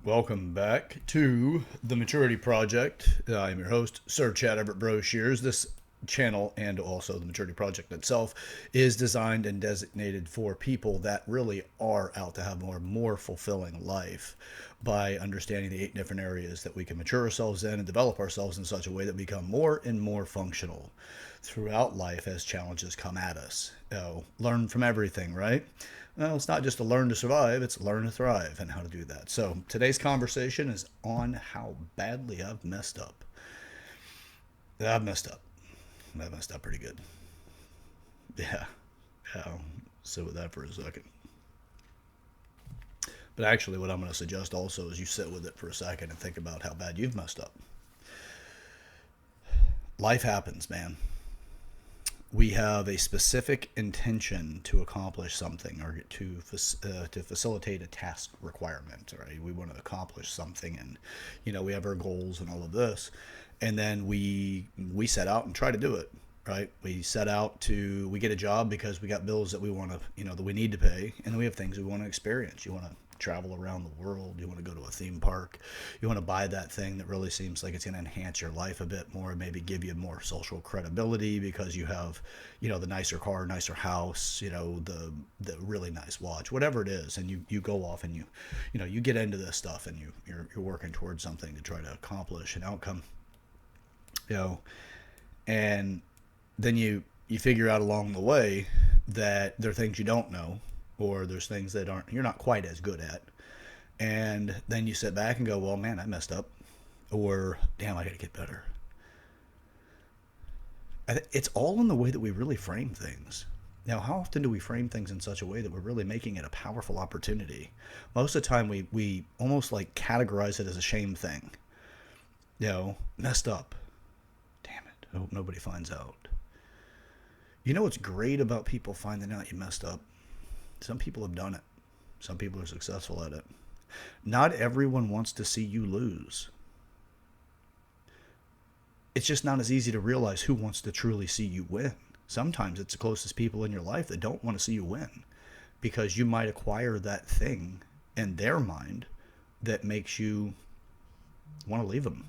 Welcome back to the Maturity Project. I'm your host, Sir Chad Everett Broshears. This channel and also the Maturity Project itself is designed and designated for people that really are out to have more fulfilling life by understanding the 8 different areas that we can mature ourselves in and develop ourselves in such a way that we become more and more functional throughout life as challenges come at us. Learn from everything, right? Well, it's not just to learn to survive, it's learn to thrive and how to do that. So today's conversation is on how badly I've messed up. I've messed up. I've messed up pretty good. Yeah. I'll sit with that for a second. But actually, what I'm going to suggest also is you sit with it for a second and think about how bad you've messed up. Life happens, man. We have a specific intention to accomplish something or to facilitate a task requirement, right? We want to accomplish something, and we have our goals and all of this, and then we set out and try to do it, right? We get a job because we got bills that we want to that we need to pay, and then we have things we want to experience. You want to travel around the world, you want to go to a theme park, you want to buy that thing that really seems like it's going to enhance your life a bit more, maybe give you more social credibility because you have the nicer car, nicer house, the really nice watch, whatever it is, and you go off and you get into this stuff, and you're working towards something to try to accomplish an outcome, and then you figure out along the way that there are things you don't know, or there's things that you're not quite as good at, and then you sit back and go, well, man, I messed up, or damn, I gotta get better. It's all in the way that we really frame things. Now, how often do we frame things in such a way that we're really making it a powerful opportunity? Most of the time we almost like categorize it as a shame thing. Messed up, damn it, I hope nobody finds out. What's great about people finding out you messed up? Some people have done it. Some people are successful at it. Not everyone wants to see you lose. It's just not as easy to realize who wants to truly see you win. Sometimes it's the closest people in your life that don't want to see you win because you might acquire that thing in their mind that makes you want to leave them.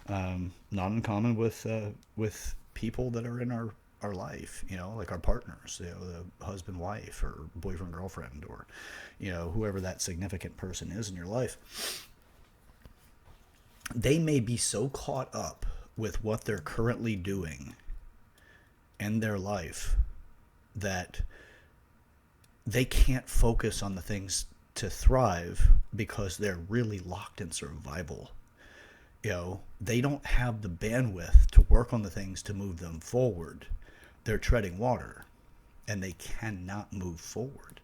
Not uncommon with people that are in our life, like our partners, the husband, wife, or boyfriend, girlfriend, or, whoever that significant person is in your life. They may be so caught up with what they're currently doing in their life that they can't focus on the things to thrive because they're really locked in survival. They don't have the bandwidth to work on the things to move them forward. They're treading water, and they cannot move forward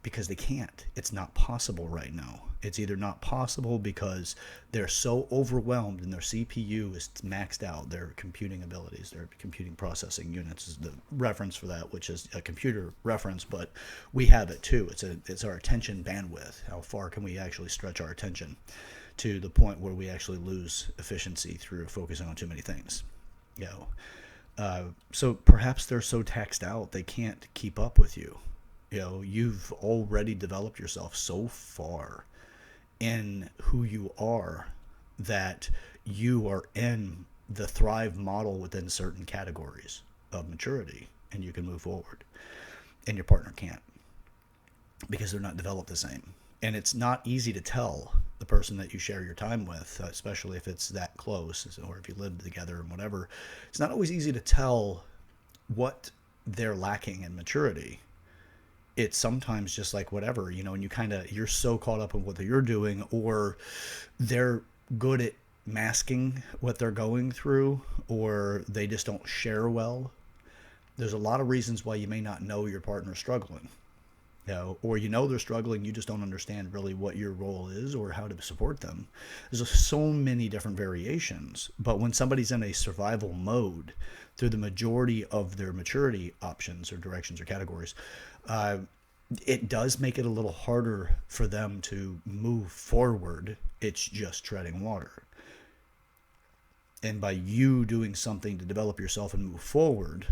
because they can't. It's not possible right now. It's either not possible because they're so overwhelmed and their CPU is maxed out, their computing abilities, their computing processing units is the reference for that, which is a computer reference, but we have it too. It's our attention bandwidth. How far can we actually stretch our attention to the point where we actually lose efficiency through focusing on too many things? So perhaps they're so taxed out they can't keep up with you. You've already developed yourself so far in who you are that you are in the thrive model within certain categories of maturity, and you can move forward, and your partner can't because they're not developed the same. And it's not easy to tell the person that you share your time with, especially if it's that close, or if you live together and whatever. It's not always easy to tell what they're lacking in maturity. It's sometimes just like whatever, and you're so caught up in what you're doing, or they're good at masking what they're going through, or they just don't share well. There's a lot of reasons why you may not know your partner's struggling. Or they're struggling, you just don't understand really what your role is or how to support them. There's so many different variations, but when somebody's in a survival mode through the majority of their maturity options or directions or categories, it does make it a little harder for them to move forward. It's just treading water. And by you doing something to develop yourself and move forward,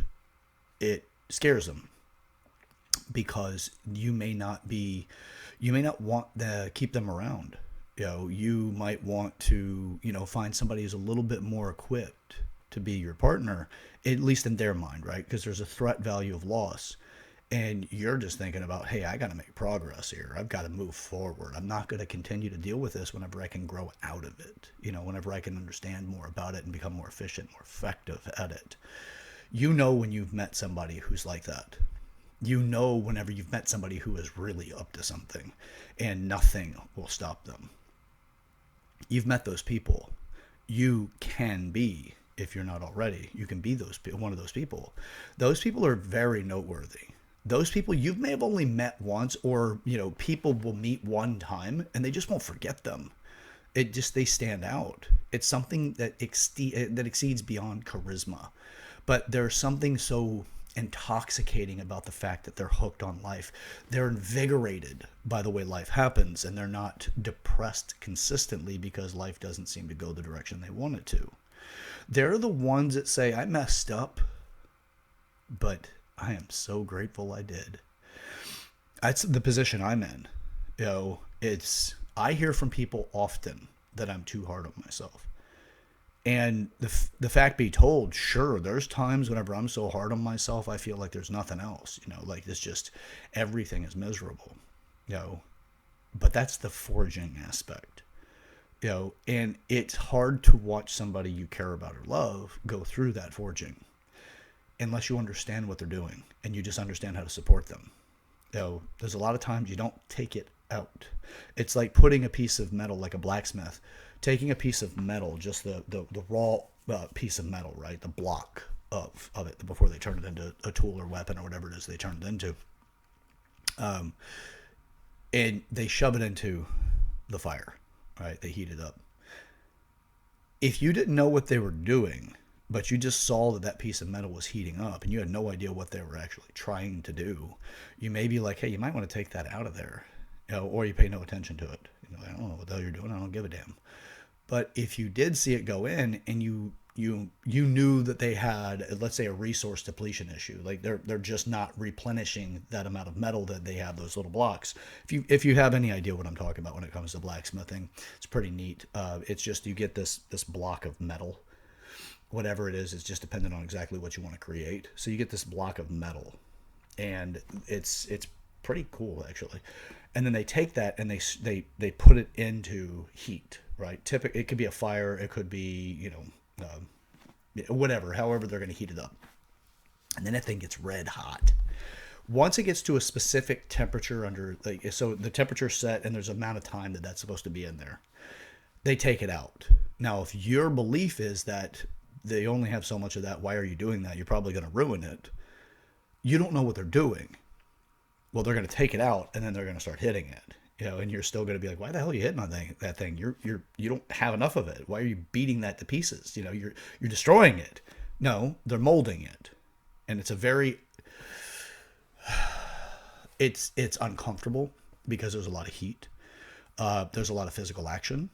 it scares them. Because you may not be, You may not want to keep them around. You might want to, find somebody who's a little bit more equipped to be your partner, at least in their mind, right? Because there's a threat value of loss. And you're just thinking about, hey, I got to make progress here. I've got to move forward. I'm not going to continue to deal with this whenever I can grow out of it, whenever I can understand more about it and become more efficient, more effective at it. When you've met somebody who's like that. Whenever you've met somebody who is really up to something and nothing will stop them. You've met those people. You can be, if you're not already, you can be one of those people. Those people are very noteworthy. Those people you may have only met once, or people will meet one time and they just won't forget them. They stand out. It's something that exceeds beyond charisma. But there's something so intoxicating about the fact that they're hooked on life. They're invigorated by the way life happens, and they're not depressed consistently because life doesn't seem to go the direction they want it to. They're the ones that say, I messed up, but I am so grateful I did. That's the position I'm in. I hear from people often that I'm too hard on myself. And the fact be told, sure, there's times whenever I'm so hard on myself, I feel like there's nothing else, like it's just, everything is miserable, but that's the forging aspect, and it's hard to watch somebody you care about or love go through that forging unless you understand what they're doing and you just understand how to support them. There's a lot of times you don't take it out. It's like putting a piece of metal, like a blacksmith, taking a piece of metal, just the raw piece of metal, right? The block of it before they turn it into a tool or weapon or whatever it is they turn it into. And they shove it into the fire, right? They heat it up. If you didn't know what they were doing, but you just saw that piece of metal was heating up and you had no idea what they were actually trying to do, you may be like, hey, you might want to take that out of there, or you pay no attention to it. I don't know what the hell you're doing. I don't give a damn. But if you did see it go in and you knew that they had, let's say, a resource depletion issue, like they're just not replenishing that amount of metal that they have, those little blocks. If you have any idea what I'm talking about when it comes to blacksmithing, it's pretty neat. It's just you get this block of metal, whatever it is. It's just dependent on exactly what you want to create. So you get this block of metal, and it's pretty cool actually. And then they take that and they put it into heat, right? Typically, it could be a fire, it could be whatever, however they're going to heat it up. And then that thing gets red hot. Once it gets to a specific temperature, so the temperature's set and there's an amount of time that's supposed to be in there, they take it out. Now, if your belief is that they only have so much of that, why are you doing that? You're probably going to ruin it. You don't know what they're doing. Well, they're going to take it out and then they're going to start hitting it, and you're still going to be like, why the hell are you hitting on that thing? You don't have enough of it. Why are you beating that to pieces? You're destroying it. No, they're molding it. And it's it's uncomfortable because there's a lot of heat. There's a lot of physical action.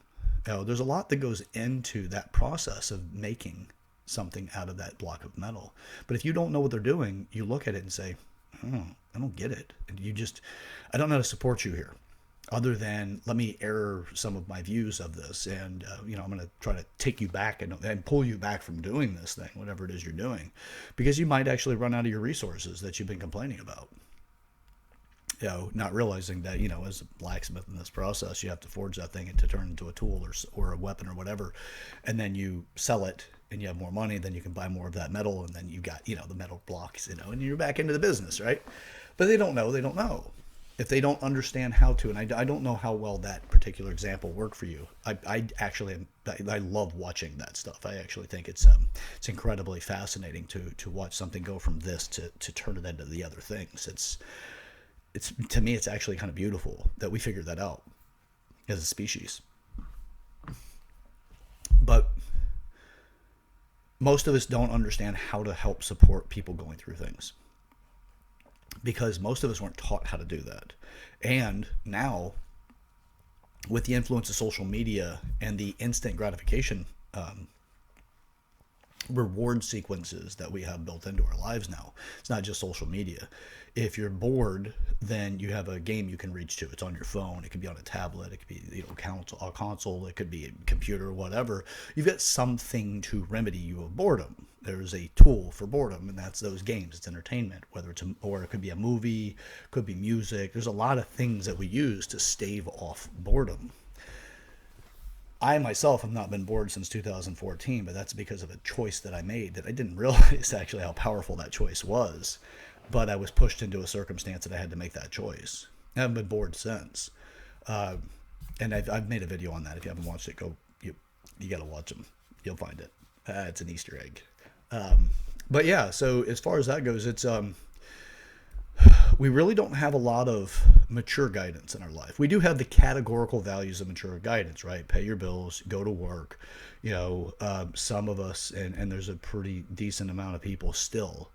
There's a lot that goes into that process of making something out of that block of metal. But if you don't know what they're doing, you look at it and say, I don't get it. And I don't know how to support you here other than let me air some of my views of this. And, I'm going to try to take you back and pull you back from doing this thing, whatever it is you're doing, because you might actually run out of your resources that you've been complaining about. Not realizing that, as a blacksmith in this process, you have to forge that thing to turn into a tool or a weapon or whatever. And then you sell it and you have more money, then you can buy more of that metal. And then you got, the metal blocks, and you're back into the business, right? But they don't know. If they don't understand how to, and I don't know how well that particular example worked for you. I love watching that stuff. I actually think it's incredibly fascinating to watch something go from this to turn it into the other things. It's to me, it's actually kind of beautiful that we figured that out as a species. But most of us don't understand how to help support people going through things, because most of us weren't taught how to do that. And now, with the influence of social media and the instant gratification reward sequences that we have built into our lives now. It's not just social media. If you're bored, then you have a game you can reach to. It's on your phone. It could be on a tablet. It could be, a console. It could be a computer, whatever. You've got something to remedy you of boredom. There's a tool for boredom, and that's those games. It's entertainment, or it could be a movie, could be music. There's a lot of things that we use to stave off boredom. I myself have not been bored since 2014, but that's because of a choice that I made that I didn't realize actually how powerful that choice was. But I was pushed into a circumstance that I had to make that choice. I haven't been bored since. Uh, and I've made a video on that. If you haven't watched it, you got to watch them. You'll find it. It's an Easter egg. But yeah, so as far as that goes, we really don't have a lot of mature guidance in our life. We do have the categorical values of mature guidance, right? Pay your bills, go to work. Some of us, and there's a pretty decent amount of people still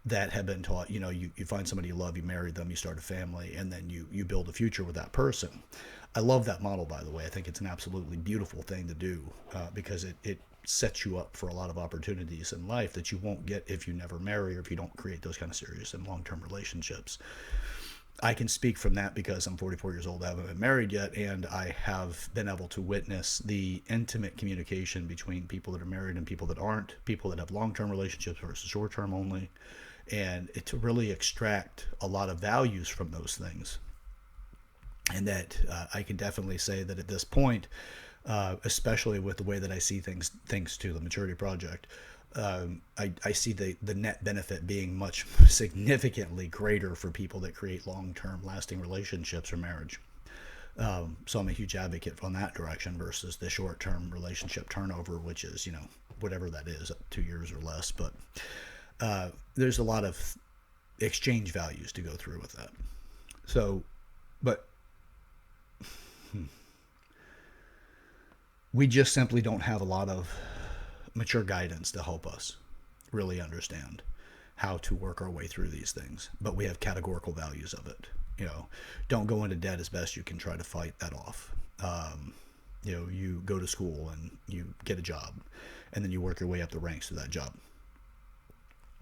that have been taught, you find somebody you love, you marry them, you start a family, and then you build a future with that person. I love that model, by the way. I think it's an absolutely beautiful thing to do because it sets you up for a lot of opportunities in life that you won't get if you never marry or if you don't create those kind of serious and long-term relationships. I can speak from that because I'm 44 years old. I haven't been married yet, and I have been able to witness the intimate communication between people that are married and people that aren't, people that have long-term relationships versus short-term only, and to really extract a lot of values from those things. And that I can definitely say that at this point, especially with the way that I see things, thanks to the Maturity Project, I see the net benefit being much significantly greater for people that create long-term lasting relationships or marriage. So I'm a huge advocate on that direction versus the short-term relationship turnover, which is, whatever that is, 2 years or less. But there's a lot of exchange values to go through with that. So, but we just simply don't have a lot of mature guidance to help us really understand how to work our way through these things. But we have categorical values of it. Don't go into debt as best you can, try to fight that off. You go to school and you get a job, and then you work your way up the ranks to that job.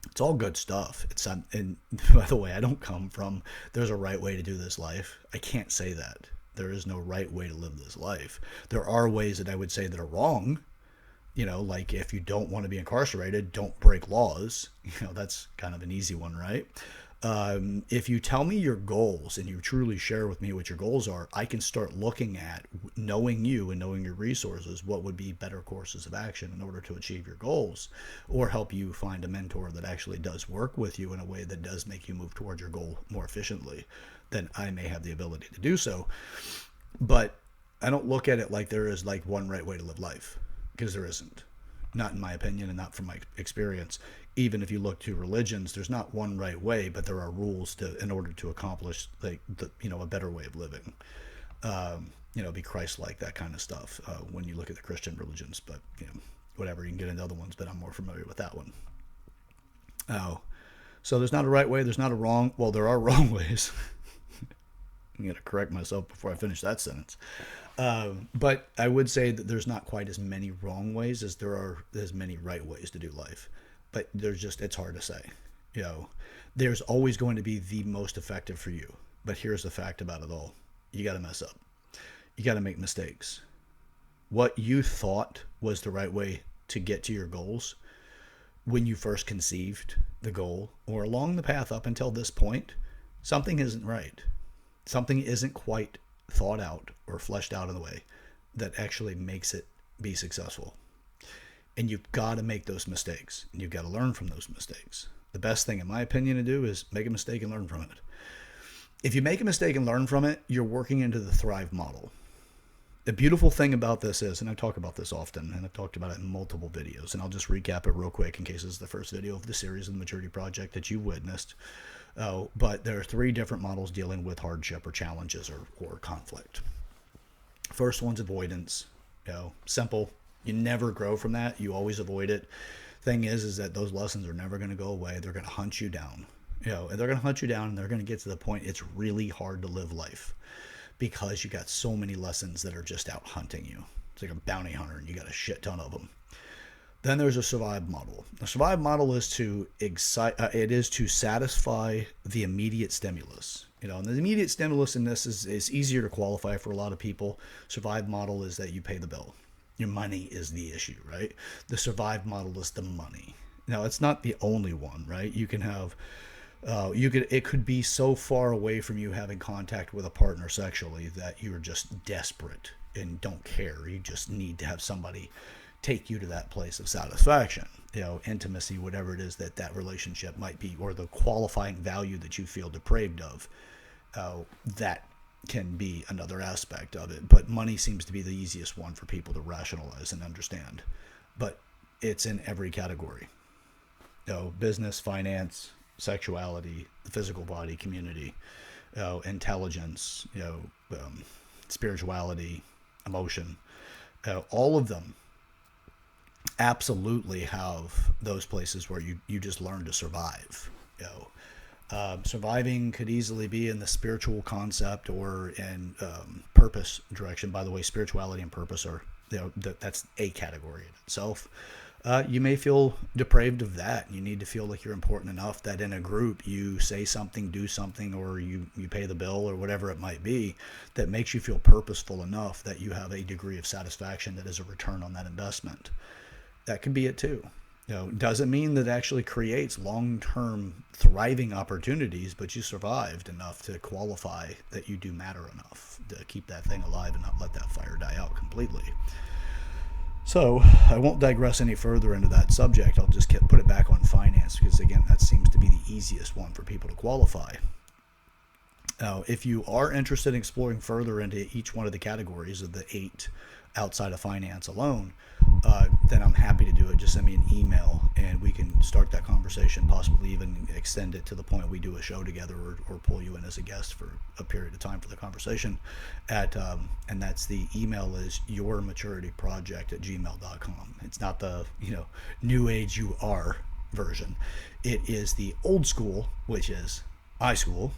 It's all good stuff. And by the way, I don't come from there's a right way to do this life. I can't say that. There is no right way to live this life. There are ways that I would say that are wrong. Like if you don't want to be incarcerated, don't break laws. That's kind of an easy one, right? If you tell me your goals and you truly share with me what your goals are, I can start looking at, knowing you and knowing your resources, what would be better courses of action in order to achieve your goals, or help you find a mentor that actually does work with you in a way that does make you move towards your goal more efficiently than I may have the ability to do so. But I don't look at it like there is like one right way to live life, because there isn't. Not in my opinion and not from my experience. Even if you look to religions, there's not one right way, but there are rules in order to accomplish a better way of living. Be Christ-like, that kind of stuff. When you look at the Christian religions, but whatever, you can get into other ones, but I'm more familiar with that one. So there's not a right way. There's not a wrong. Well, there are wrong ways. I'm going to correct myself before I finish that sentence. But I would say that there's not quite as many wrong ways as there are as many right ways to do life. But it's hard to say. There's always going to be the most effective for you. But here's the fact about it all. You got to mess up. You got to make mistakes. What you thought was the right way to get to your goals when you first conceived the goal, or along the path up until this point, something isn't right. Something isn't quite thought out or fleshed out in the way that actually makes it be successful. And you've got to make those mistakes, and you've got to learn from those mistakes. The best thing, in my opinion, to do is make a mistake and learn from it. If you make a mistake and learn from it, you're working into the Thrive model. The beautiful thing about this is, and I talk about this often, and I've talked about it in multiple videos, and I'll just recap it real quick in case this is the first video of the series of the Maturity Project that you witnessed. But there are 3 different models dealing with hardship or challenges or conflict. First one's avoidance. Simple. You never grow from that. You always avoid it. Thing is that those lessons are never going to go away. They're going to hunt you down. And they're going to hunt you down, and they're going to get to the point it's really hard to live life because you got so many lessons that are just out hunting you. It's like a bounty hunter, and you got a shit ton of them. Then there's a survive model. The survive model is to it is to satisfy the immediate stimulus. And the immediate stimulus in this is easier to qualify for a lot of people. Survive model is that you pay the bill. Your money is the issue, right? The survive model is the money. Now, it's not the only one, right? You can have it could be so far away from you having contact with a partner sexually that you're just desperate and don't care. You just need to have somebody take you to that place of satisfaction, intimacy, whatever it is that relationship might be, or the qualifying value that you feel depraved of. That can be another aspect of it. But money seems to be the easiest one for people to rationalize and understand. But it's in every category. Business, finance, sexuality, the physical body, community, intelligence, spirituality, emotion, all of them absolutely have those places where you just learn to survive. Surviving could easily be in the spiritual concept or in purpose direction. By the way, spirituality and purpose are that's a category in itself. You may feel depraved of that. You need to feel like you're important enough that in a group you say something, do something, or you pay the bill or whatever it might be that makes you feel purposeful enough that you have a degree of satisfaction that is a return on that investment. That could be it too. Doesn't mean that it actually creates long-term thriving opportunities, but you survived enough to qualify that you do matter enough to keep that thing alive and not let that fire die out completely. So I won't digress any further into that subject. I'll just put it back on finance because, again, that seems to be the easiest one for people to qualify. Now, if you are interested in exploring further into each one of the categories of the 8 outside of finance alone, then I'm happy to do it. Just send me an email and we can start that conversation, possibly even extend it to the point we do a show together or pull you in as a guest for a period of time for the conversation. And that's the email is yourmaturityproject@gmail.com. It's not the new age you are version. It is the old school, which is iSchool,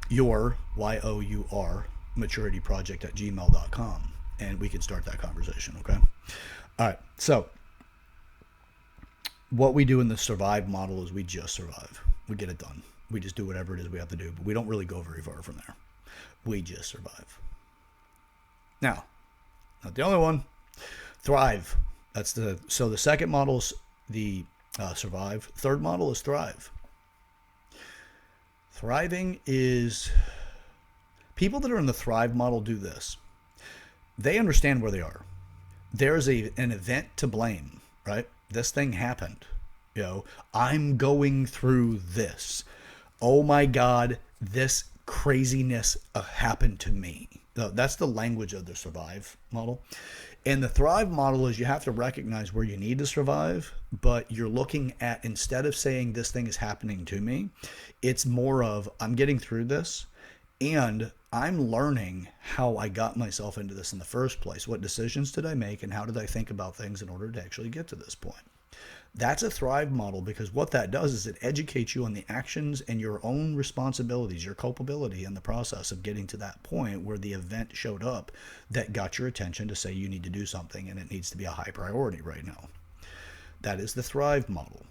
your YOUR maturityproject@gmail.com. And we can start that conversation, okay? All right, so what we do in the survive model is we just survive. We get it done. We just do whatever it is we have to do, but we don't really go very far from there. We just survive. Now, not the only one. Thrive. So the second model is the survive. Third model is thrive. Thriving is people that are in the thrive model do this. They understand where they are. There's an event to blame, right? This thing happened. I'm going through this. Oh my God, this craziness happened to me. That's the language of the survive model. And the thrive model is you have to recognize where you need to survive, but you're looking at, instead of saying this thing is happening to me, it's more of I'm getting through this and I'm learning how I got myself into this in the first place. What decisions did I make and how did I think about things in order to actually get to this point? That's a thrive model because what that does is it educates you on the actions and your own responsibilities, your culpability in the process of getting to that point where the event showed up that got your attention to say you need to do something and it needs to be a high priority right now. That is the thrive model.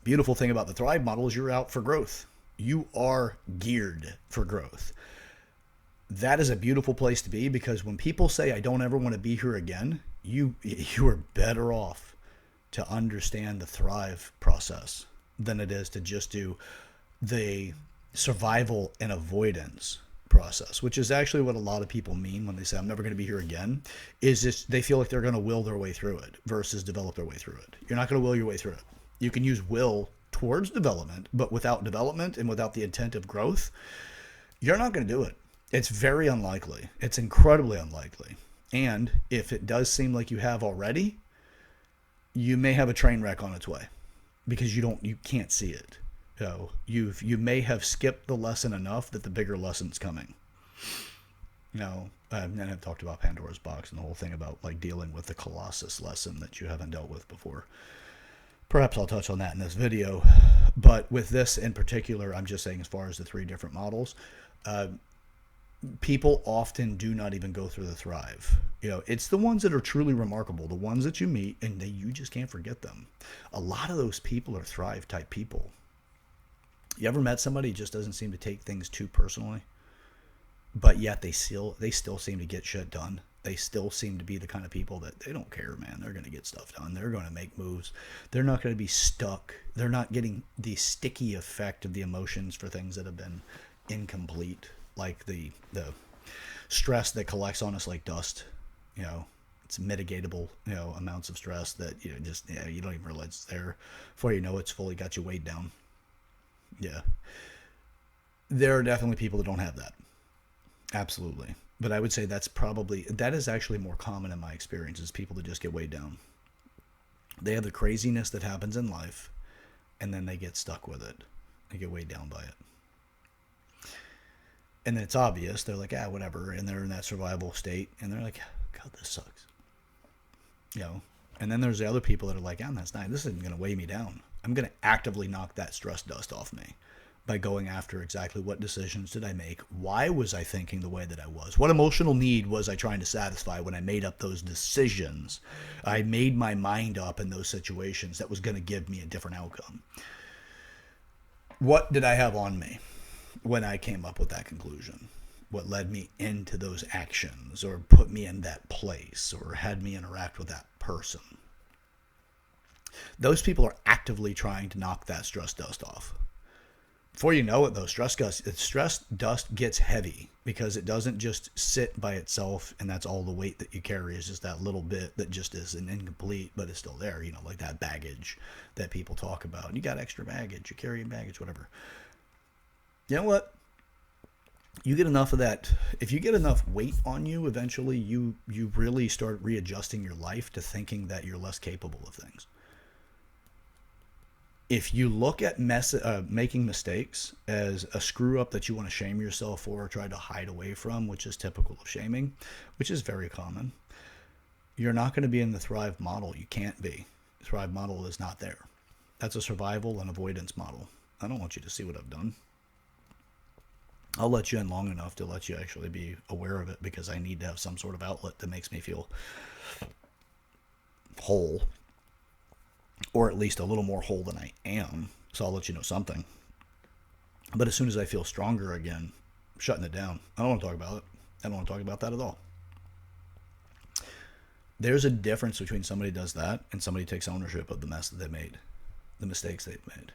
Beautiful thing about the thrive model is you're out for growth. You are geared for growth. That is a beautiful place to be because when people say, I don't ever want to be here again, you are better off to understand the thrive process than it is to just do the survival and avoidance process, which is actually what a lot of people mean when they say, I'm never going to be here again, is just they feel like they're going to will their way through it versus develop their way through it. You're not going to will your way through it. You can use will towards development, but without development and without the intent of growth, you're not going to do it. It's very unlikely. It's incredibly unlikely. And if it does seem like you have already, you may have a train wreck on its way because you can't see it. You may have skipped the lesson enough that the bigger lesson's coming. And I've talked about Pandora's box and the whole thing about like dealing with the Colossus lesson that you haven't dealt with before. Perhaps I'll touch on that in this video, but with this in particular, I'm just saying as far as the 3 different models, people often do not even go through the thrive. It's the ones that are truly remarkable, the ones that you meet and you just can't forget them. A lot of those people are thrive type people. You ever met somebody who just doesn't seem to take things too personally, but yet they still seem to get shit done? They still seem to be the kind of people that they don't care, man. They're going to get stuff done. They're going to make moves. They're not going to be stuck. They're not getting the sticky effect of the emotions for things that have been incomplete, like the stress that collects on us like dust. It's mitigatable, amounts of stress that you don't even realize it's there. Before you know it's fully got you weighed down. Yeah. There are definitely people that don't have that. Absolutely. But I would say that is actually more common in my experience, is people that just get weighed down. They have the craziness that happens in life, and then they get stuck with it. They get weighed down by it. And then it's obvious. They're like, whatever. And they're in that survival state. And they're like, God, this sucks. And then there's the other people that are like, that's nice. This isn't going to weigh me down. I'm going to actively knock that stress dust off me by going after exactly what decisions did I make? Why was I thinking the way that I was? What emotional need was I trying to satisfy when I made up those decisions? I made my mind up in those situations that was going to give me a different outcome. What did I have on me when I came up with that conclusion? What led me into those actions, or put me in that place, or had me interact with that person? Those people are actively trying to knock that stress dust off. Before you know it, though, stress dust gets heavy, because it doesn't just sit by itself and that's all the weight that you carry is just that little bit that just is an incomplete, but it's still there, like that baggage that people talk about. You got extra baggage, you're carrying baggage, whatever. You know what? You get enough of that. If you get enough weight on you, eventually you really start readjusting your life to thinking that you're less capable of things. If you look at making mistakes as a screw up that you want to shame yourself for or try to hide away from, which is typical of shaming, which is very common, you're not going to be in the Thrive model. You can't be. The Thrive model is not there. That's a survival and avoidance model. I don't want you to see what I've done. I'll let you in long enough to let you actually be aware of it, because I need to have some sort of outlet that makes me feel whole, or at least a little more whole than I am. So I'll let you know something. But as soon as I feel stronger again, I'm shutting it down. I don't want to talk about it. I don't want to talk about that at all. There's a difference between somebody does that and somebody takes ownership of the mess that they made, the mistakes they've made.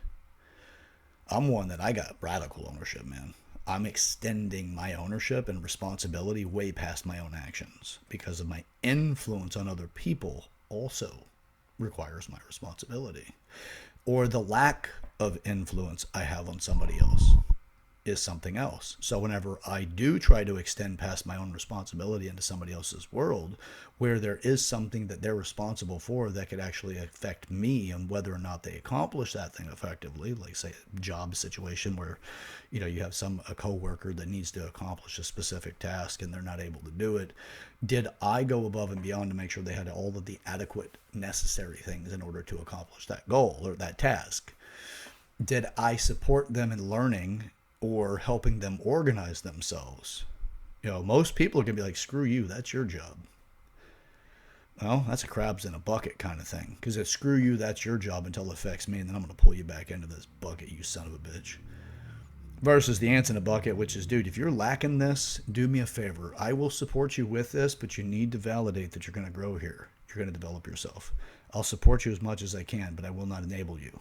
I'm one that I got radical ownership, man. I'm extending my ownership and responsibility way past my own actions, because of my influence on other people also requires my responsibility, or the lack of influence I have on somebody else is something else. So whenever I do try to extend past my own responsibility into somebody else's world, where there is something that they're responsible for that could actually affect me and whether or not they accomplish that thing effectively, like say a job situation where you have a coworker that needs to accomplish a specific task and they're not able to do it, did I go above and beyond to make sure they had all of the adequate necessary things in order to accomplish that goal or that task? Did I support them in learning or helping them organize themselves? Most people are going to be like, screw you, that's your job. Well, that's a crabs in a bucket kind of thing, because it's screw you, that's your job until it affects me, and then I'm going to pull you back into this bucket, you son of a bitch. Versus the ants in a bucket, which is, dude, if you're lacking this, do me a favor. I will support you with this, but you need to validate that you're going to grow here. You're going to develop yourself. I'll support you as much as I can, but I will not enable you.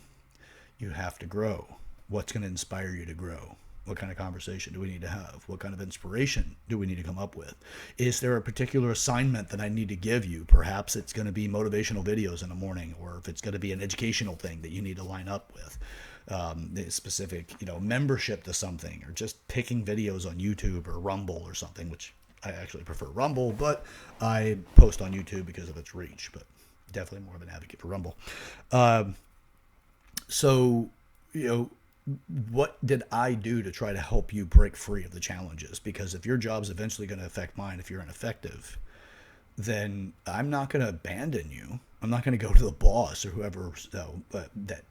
You have to grow. What's going to inspire you to grow? What kind of conversation do we need to have? What kind of inspiration do we need to come up with? Is there a particular assignment that I need to give you? Perhaps it's going to be motivational videos in the morning, or if it's going to be an educational thing that you need to line up with, specific, membership to something, or just picking videos on YouTube or Rumble or something, which I actually prefer Rumble, but I post on YouTube because of its reach, but definitely more of an advocate for Rumble. So, what did I do to try to help you break free of the challenges? Because if your job's eventually going to affect mine, if you're ineffective, then I'm not going to abandon you. I'm not going to go to the boss or whoever that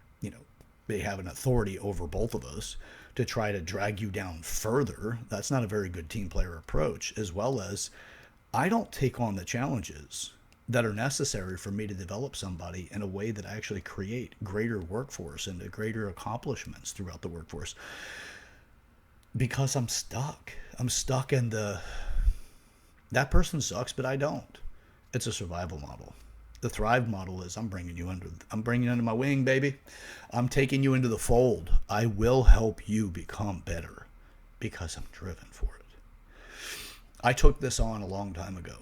they have an authority over both of us to try to drag you down further. That's not a very good team player approach. As well as, I don't take on the challenges that are necessary for me to develop somebody in a way that actually create greater workforce and greater accomplishments throughout the workforce, because I'm stuck. I'm stuck in that person sucks, but I don't. It's a survival model. The thrive model is, I'm bringing you under my wing, baby. I'm taking you into the fold. I will help you become better because I'm driven for it. I took this on a long time ago.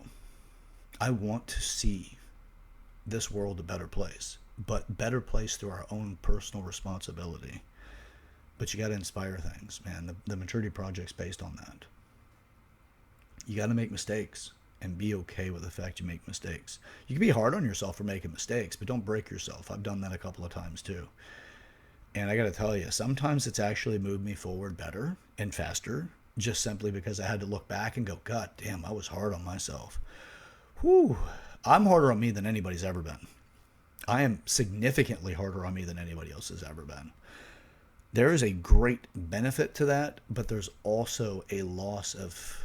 I want to see this world a better place, but better place through our own personal responsibility. But you got to inspire things, man. The Maturity Project's based on that. You got to make mistakes and be okay with the fact you make mistakes. You can be hard on yourself for making mistakes, but don't break yourself. I've done that a couple of times too. And I got to tell you, sometimes it's actually moved me forward better and faster, just simply because I had to look back and go, God damn, I was hard on myself. Whew. I'm harder on me than anybody's ever been. I am significantly harder on me than anybody else has ever been. There is a great benefit to that, but there's also a loss of,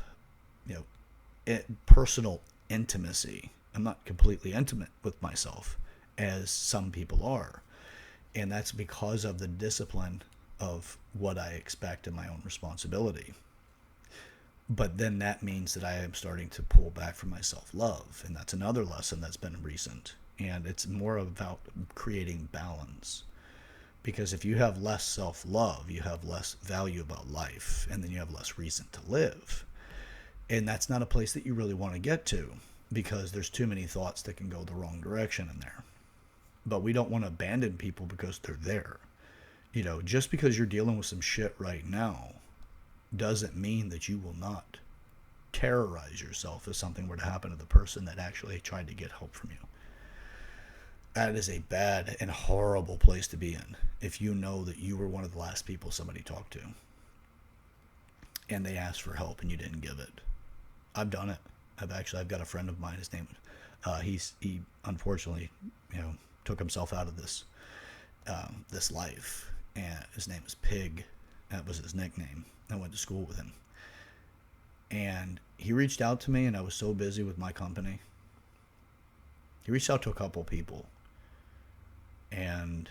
personal intimacy. I'm not completely intimate with myself as some people are. And that's because of the discipline of what I expect in my own responsibility. But then that means that I am starting to pull back from my self-love. And that's another lesson that's been recent. And it's more about creating balance. Because if you have less self-love, you have less value about life. And then you have less reason to live. And that's not a place that you really want to get to, because there's too many thoughts that can go the wrong direction in there. But we don't want to abandon people because they're there. Just because you're dealing with some shit right now doesn't mean that you will not terrorize yourself if something were to happen to the person that actually tried to get help from you. That is a bad and horrible place to be in if you know that you were one of the last people somebody talked to and they asked for help and you didn't give it. I've done it. I've got a friend of mine. His name, he unfortunately, took himself out of this life, and his name is Pig. That was his nickname. I went to school with him, and he reached out to me, and I was so busy with my company. He reached out to a couple people, and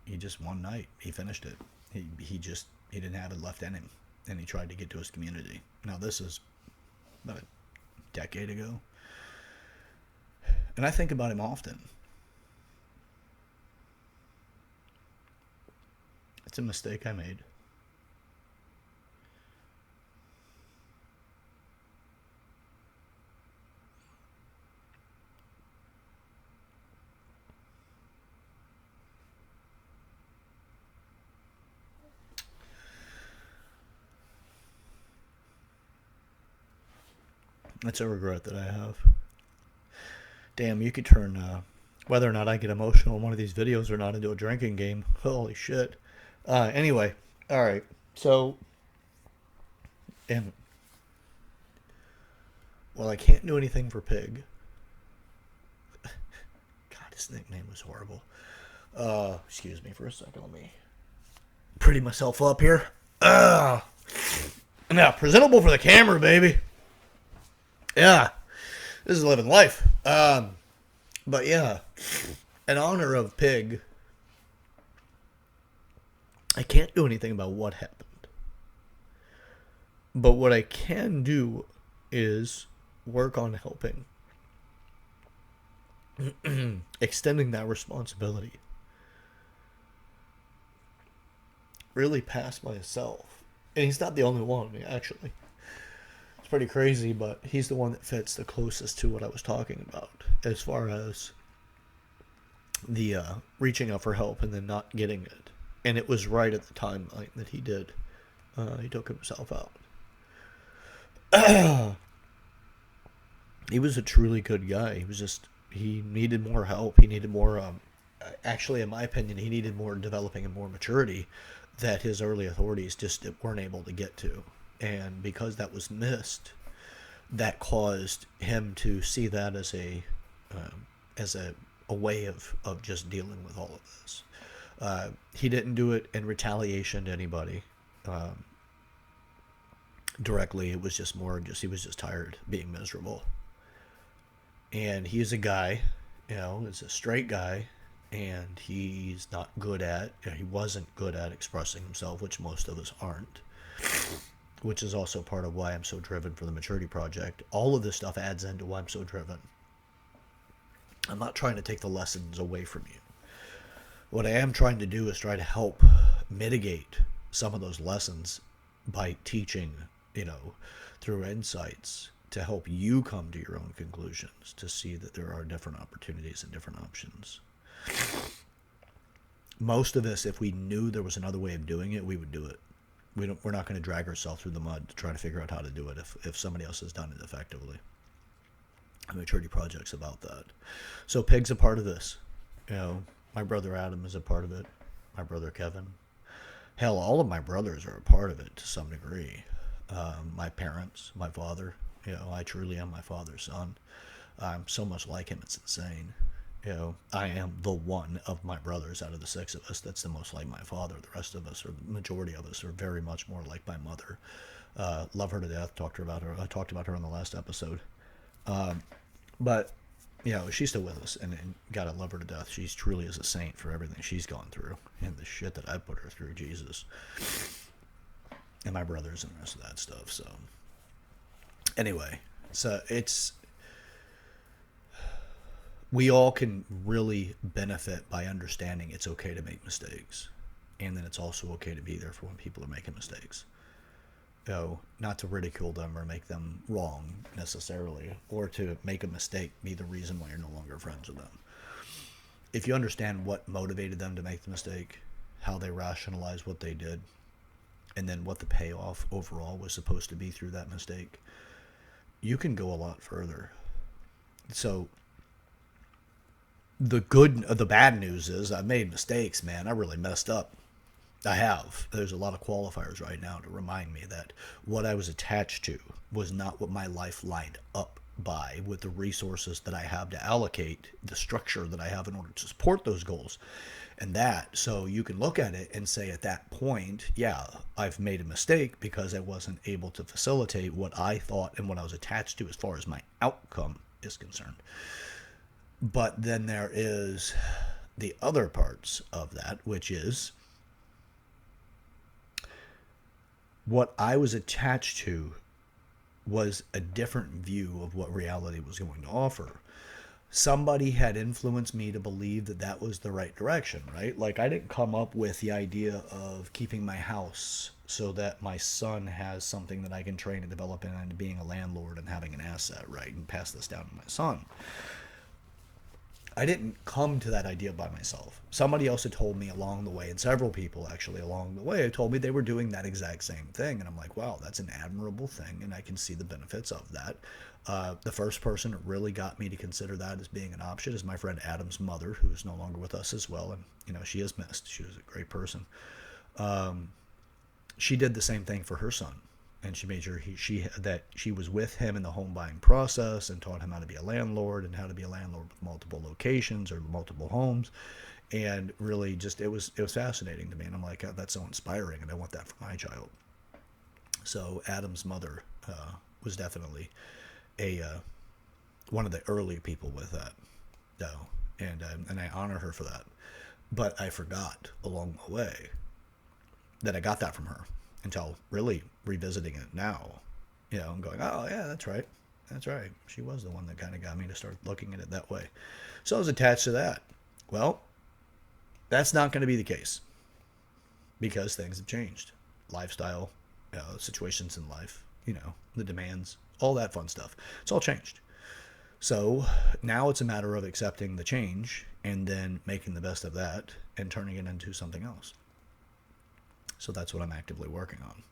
he just one night he finished it. He didn't have it left in him, and he tried to get to his community. Now this is about a decade ago, and I think about him often. It's a mistake I made. That's a regret that I have. Damn, you could turn whether or not I get emotional in one of these videos or not into a drinking game. Holy shit. Anyway, all right. So, and well, I can't do anything for Pig. God, his nickname was horrible. Excuse me for a second. Let me pretty myself up here. Now, presentable for the camera, baby. Yeah, this is living life. But yeah, in honor of Pig, I can't do anything about what happened. But what I can do is work on helping. Extending that responsibility. Really past myself. And he's not the only one, actually. It's pretty crazy, but he's the one that fits the closest to what I was talking about as far as the reaching out for help and then not getting it. And it was right at the timeline that he did. He took himself out. He was a truly good guy. He needed more help. He needed more, actually, in my opinion, he needed more developing and more maturity that his early authorities just weren't able to get to. And because that was missed, that caused him to see that as a way of just dealing with all of this. He didn't do it in retaliation to anybody directly. It was just more just he was just tired being miserable. And he's a guy, is a straight guy, and he's not good at, he wasn't good at expressing himself, which most of us aren't, which is also part of why I'm so driven for the Maturity Project. All of this stuff adds into why I'm so driven. I'm not trying to take the lessons away from you. What I am trying to do is try to help mitigate some of those lessons by teaching, through insights to help you come to your own conclusions, to see that there are different opportunities and different options. Most of us, if we knew there was another way of doing it, we would do it. We're not going to drag ourselves through the mud to try to figure out how to do it if somebody else has done it effectively. The Maturity Project's about that. So Pig's a part of this. My brother Adam is a part of it. My brother Kevin. Hell, all of my brothers are a part of it to some degree. My parents, my father. I truly am my father's son. I'm so much like him, it's insane. I am the one of my brothers out of the 6 of us that's the most like my father. The rest of us, or the majority of us, are very much more like my mother. Love her to death. I talked about her in the last episode. But she's still with us, and gotta love her to death. She truly is a saint for everything she's gone through and the shit that I put her through. Jesus. And my brothers and the rest of that stuff. So anyway, we all can really benefit by understanding it's okay to make mistakes, and then it's also okay to be there for when people are making mistakes. Not to ridicule them or make them wrong necessarily, or to make a mistake be the reason why you're no longer friends with them. If you understand what motivated them to make the mistake, how they rationalized what they did, and then what the payoff overall was supposed to be through that mistake, you can go a lot further. So the bad news is I've made mistakes, man. I really messed up. I have. There's a lot of qualifiers right now to remind me that what I was attached to was not what my life lined up by with the resources that I have to allocate, the structure that I have in order to support those goals. And so you can look at it and say at that point, yeah, I've made a mistake because I wasn't able to facilitate what I thought and what I was attached to as far as my outcome is concerned. But then there is the other parts of that, which is what I was attached to was a different view of what reality was going to offer. Somebody had influenced me to believe that that was the right direction, right? Like, I didn't come up with the idea of keeping my house so that my son has something that I can train and develop in, and being a landlord and having an asset, right? And pass this down to my son. I didn't come to that idea by myself. Somebody else had told me along the way, and several people actually along the way told me they were doing that exact same thing. And I'm like, wow, that's an admirable thing, and I can see the benefits of that. The first person that really got me to consider that as being an option is my friend Adam's mother, who's no longer with us as well. And, she is missed. She was a great person. She did the same thing for her son. And she made sure that she was with him in the home buying process and taught him how to be a landlord and how to be a landlord with multiple locations or multiple homes. And really just, it was fascinating to me. And I'm like, oh, that's so inspiring, and I want that for my child. So Adam's mother was definitely one of the early people with that, though. And I honor her for that. But I forgot along the way that I got that from her, until really revisiting it now, and going, oh yeah, that's right. She was the one that kind of got me to start looking at it that way. So I was attached to that. Well, that's not going to be the case, because things have changed. Lifestyle, situations in life, the demands, all that fun stuff. It's all changed. So now it's a matter of accepting the change and then making the best of that and turning it into something else. So that's what I'm actively working on.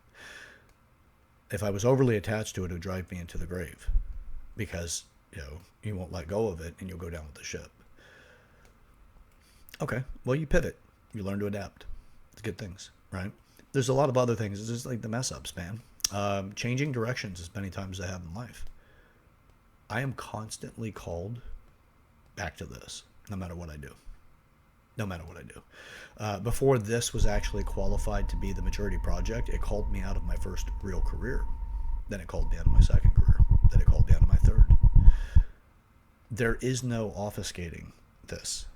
If I was overly attached to it, it would drive me into the grave, because, you won't let go of it and you'll go down with the ship. Okay, well, you pivot. You learn to adapt. It's good things, right? There's a lot of other things. It's just like the mess ups, man. Changing directions as many times as I have in life. I am constantly called back to this, no matter what I do. no matter what I do. Before this was actually qualified to be the maturity project, it called me out of my first real career. Then it called me out of my second career. Then it called me out of my third. There is no obfuscating this.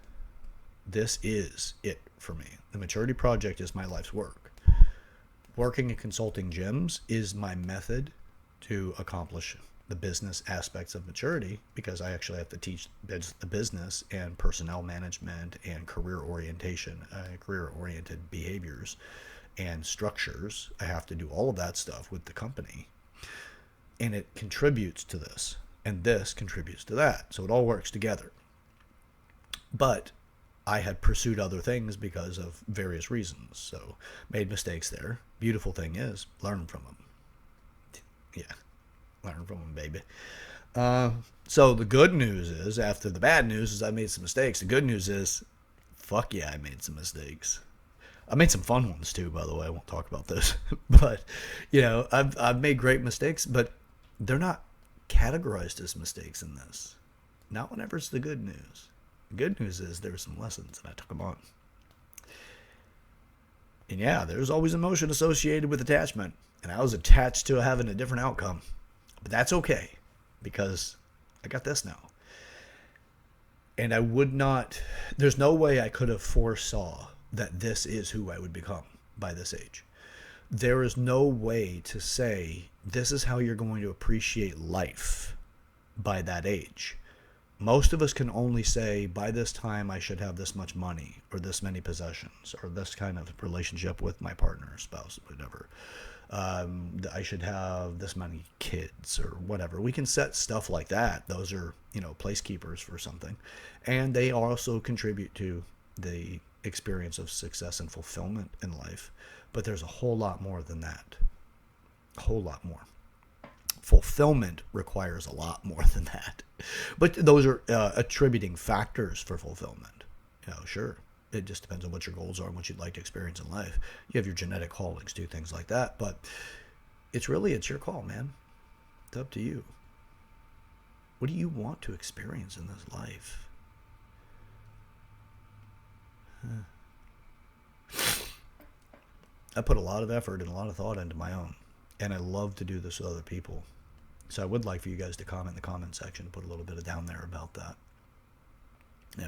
This is it for me. The maturity project is my life's work. Working in consulting gyms is my method to accomplish the business aspects of maturity, because I actually have to teach the business and personnel management and career orientation, career-oriented behaviors and structures. I have to do all of that stuff with the company, and it contributes to this, and this contributes to that. So it all works together. But I had pursued other things because of various reasons. So made mistakes there. Beautiful thing is, learn from them. Yeah, learn from them, baby. So the good news is, after the bad news is I made some mistakes. The good news is, fuck yeah, I made some mistakes. I made some fun ones too, by the way. I won't talk about this. But, I've made great mistakes, but they're not categorized as mistakes in this. Not whenever it's the good news. The good news is there were some lessons, and I took them on. And yeah, there's always emotion associated with attachment. And I was attached to having a different outcome. But that's okay, because I got this now. And there's no way I could have foresaw that this is who I would become by this age. There is no way to say, this is how you're going to appreciate life by that age. Most of us can only say, by this time I should have this much money, or this many possessions, or this kind of relationship with my partner, spouse, whatever. I should have this many kids, or whatever. We can set stuff like that. Those are, placekeepers for something. And they also contribute to the experience of success and fulfillment in life. But there's a whole lot more than that. A whole lot more. Fulfillment requires a lot more than that. But those are attributing factors for fulfillment. Sure. It just depends on what your goals are and what you'd like to experience in life. You have your genetic callings, do things like that. But it's your call, man. It's up to you. What do you want to experience in this life? I put a lot of effort and a lot of thought into my own. And I love to do this with other people. So I would like for you guys to comment in the comment section, put a little bit of down there about that.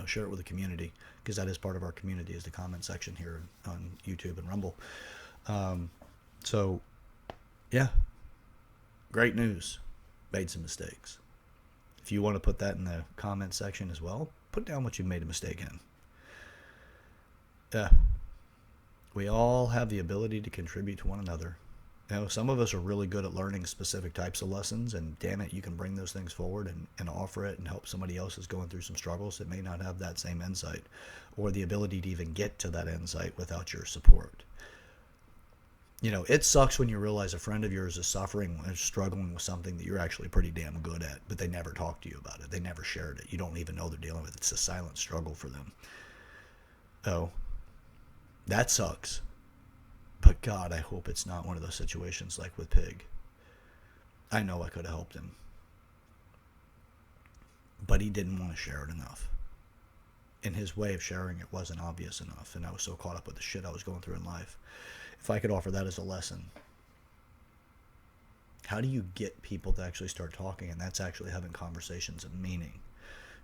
Share it with the community, because that is part of our community, is the comment section here on YouTube and Rumble. So, yeah, great news. Made some mistakes. If you want to put that in the comment section as well, put down what you made a mistake in. Yeah, we all have the ability to contribute to one another. Some of us are really good at learning specific types of lessons, and damn it, you can bring those things forward and offer it and help somebody else who's going through some struggles that may not have that same insight or the ability to even get to that insight without your support. It sucks when you realize a friend of yours is suffering and struggling with something that you're actually pretty damn good at, but they never talk to you about it. They never shared it. You don't even know they're dealing with it. It's a silent struggle for them. Oh, that sucks. But God, I hope it's not one of those situations like with Pig. I know I could have helped him. But he didn't want to share it enough. And his way of sharing it wasn't obvious enough. And I was so caught up with the shit I was going through in life. If I could offer that as a lesson. How do you get people to actually start talking? And that's actually having conversations of meaning.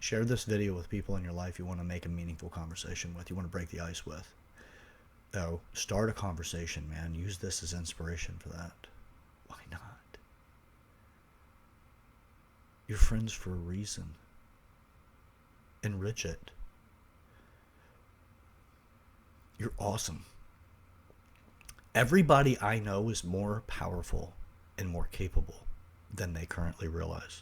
Share this video with people in your life you want to make a meaningful conversation with. You want to break the ice with. Start a conversation, man. Use this as inspiration for that. Why not? You're friends for a reason. Enrich it. You're awesome. Everybody I know is more powerful and more capable than they currently realize.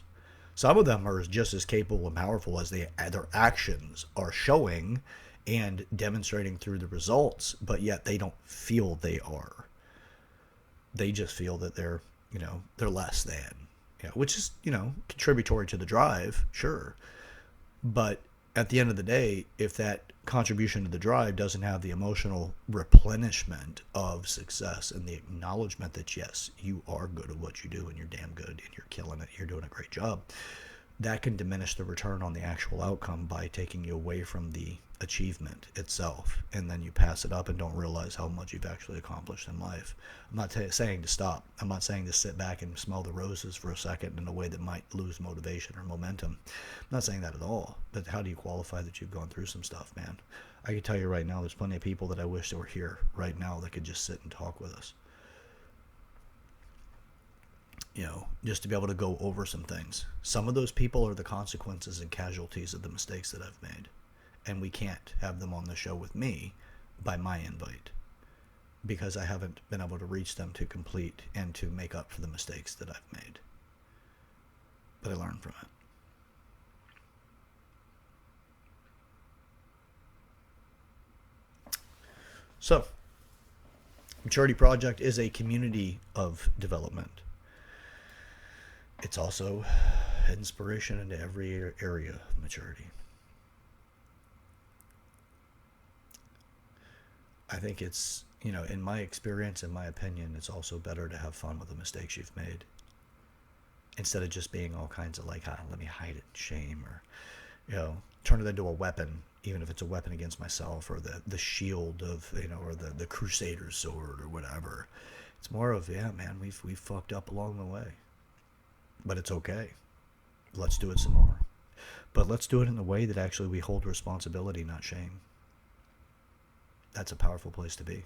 Some of them are just as capable and powerful as their actions are showing and demonstrating through the results, but yet they don't feel they are. They just feel that they're less than, which is, contributory to the drive, sure. But at the end of the day, if that contribution to the drive doesn't have the emotional replenishment of success and the acknowledgement that, yes, you are good at what you do and you're damn good and you're killing it, you're doing a great job, that can diminish the return on the actual outcome by taking you away from the achievement itself, and then you pass it up and don't realize how much you've actually accomplished in life. I'm not saying to stop. I'm not saying to sit back and smell the roses for a second in a way that might lose motivation or momentum. I'm not saying that at all. But how do you qualify that you've gone through some stuff, man? I can tell you right now, there's plenty of people that I wish that were here right now that could just sit and talk with us. Just to be able to go over some things. Some of those people are the consequences and casualties of the mistakes that I've made. And we can't have them on the show with me by my invite, because I haven't been able to reach them to complete and to make up for the mistakes that I've made. But I learned from it. So, Maturity Project is a community of development. It's also inspiration into every area of maturity. I think it's, in my experience, in my opinion, it's also better to have fun with the mistakes you've made, instead of just being all kinds of like, let me hide it in shame, or, turn it into a weapon, even if it's a weapon against myself, or the shield of, or the crusader's sword or whatever. It's more of, yeah, man, we've fucked up along the way. But it's okay. Let's do it some more. But let's do it in a way that actually we hold responsibility, not shame. That's a powerful place to be.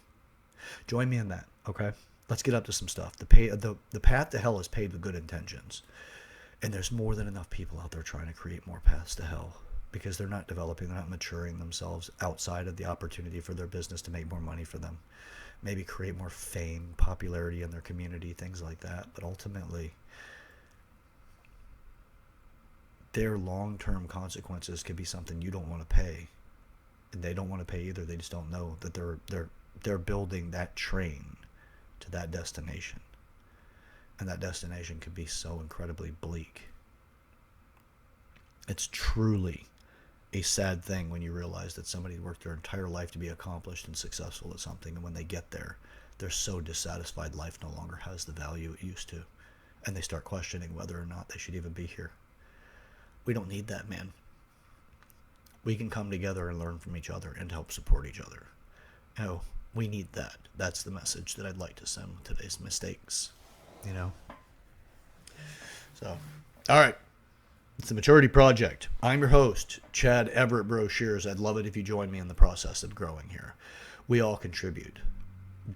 Join me in that, okay? Let's get up to some stuff. The path to hell is paved with good intentions. And there's more than enough people out there trying to create more paths to hell, because they're not developing, they're not maturing themselves outside of the opportunity for their business to make more money for them. Maybe create more fame, popularity in their community, things like that. But ultimately, their long-term consequences could be something you don't want to pay, and they don't want to pay either. They just don't know that they're building that train to that destination, and that destination could be so incredibly bleak. It's truly a sad thing when you realize that somebody worked their entire life to be accomplished and successful at something, and when they get there, they're so dissatisfied life no longer has the value it used to, and they start questioning whether or not they should even be here. We don't need that, man. We can come together and learn from each other and help support each other. We need that. That's the message that I'd like to send with today's mistakes. So, all right. It's the Maturity Project. I'm your host, Chad Everett Brochures. I'd love it if you join me in the process of growing here. We all contribute.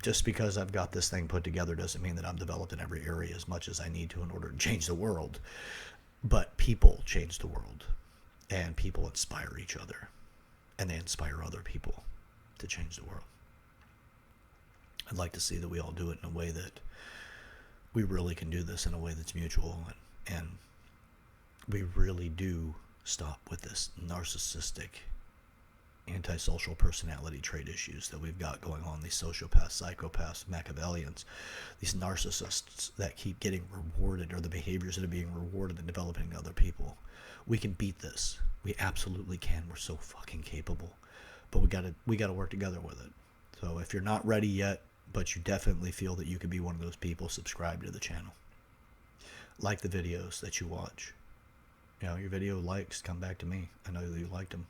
Just because I've got this thing put together doesn't mean that I'm developed in every area as much as I need to in order to change the world. But people change the world, and people inspire each other, and they inspire other people to change the world. I'd like to see that we all do it in a way that we really can do this in a way that's mutual, and we really do stop with this narcissistic, antisocial personality trait issues that we've got going on, these sociopaths, psychopaths, Machiavellians, these narcissists that keep getting rewarded, or the behaviors that are being rewarded and developing other people. We can beat this. We absolutely can. We're so fucking capable. But we gotta work together with it. So if you're not ready yet, but you definitely feel that you could be one of those people, subscribe to the channel. Like the videos that you watch. Your video likes, come back to me. I know that you liked them.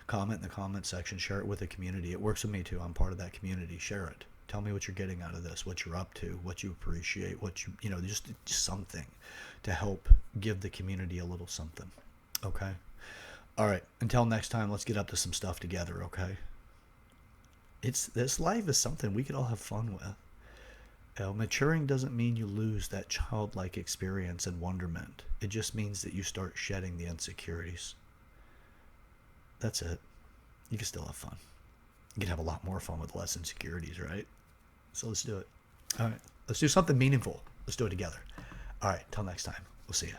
Comment in the comment section. Share it with the community. It works with me too. I'm part of that community. Share it. Tell me what you're getting out of this, what you're up to, what you appreciate, just something to help give the community a little something. Okay? All right. Until next time, let's get up to some stuff together, okay? This life is something we could all have fun with. Maturing doesn't mean you lose that childlike experience and wonderment. It just means that you start shedding the insecurities. That's it. You can still have fun. You can have a lot more fun with less insecurities, right? So let's do it. All right. Let's do something meaningful. Let's do it together. All right. Till next time. We'll see you.